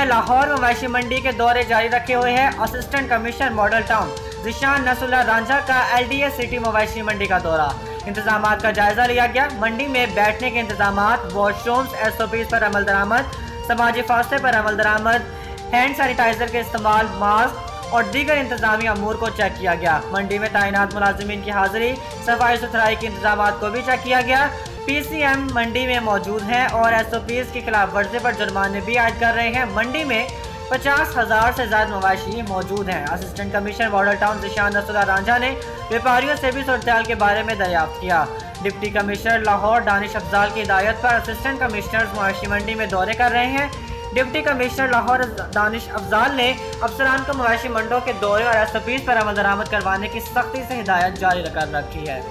लाहौर मवेशी मंडी के दौरे जारी रखे हुए हैं। Assistant commissioner model town Zeeshan Nasrullah Ranjha का LDA सिटी मवेशी मंडी का दौरा। इंतजामात का जायजा लिया गया। मंडी में बैठने के इंतजामात, वॉशरूम्स, SOPs पर अमल दरामद, समाजी फासले पर अमल दरामद, हैंड सैनिटाइजर के इस्तेमाल, मास्क और दीगर इंतजामी अमूर को चेक किया गया। मंडी में तैनात मुलाजिमीन की हाजिरी, सफाई सुथराई के इंतजामात को भी चेक किया गया। PCM मंडी में मौजूद हैं और SOPs की खिलाफ वर्जी पर जुर्माने भी आयद कर रहे हैं। मंडी में 50,000 से ज्यादा मवेशी मौजूद हैं। Assistant commissioner model town Zeeshan Nasrullah Ranjha ने व्यापारियों से भी सूरत-ए-हाल के बारे में दरियाफ्त किया। डिप्टी कमिश्नर लाहौर दानिश अफजाल की हिदायत पर असिस्टेंट कमिश्नर मवेशी मंडी में दौरे कर रहे हैं। डिप्टी कमिश्नर लाहौर दानिश अफजाल ने अफसरान को मवेशी मंडियों के दौरे और SOPs पर अमल दरामद करवाने की सख्ती से हिदायत जारी कर रखी है।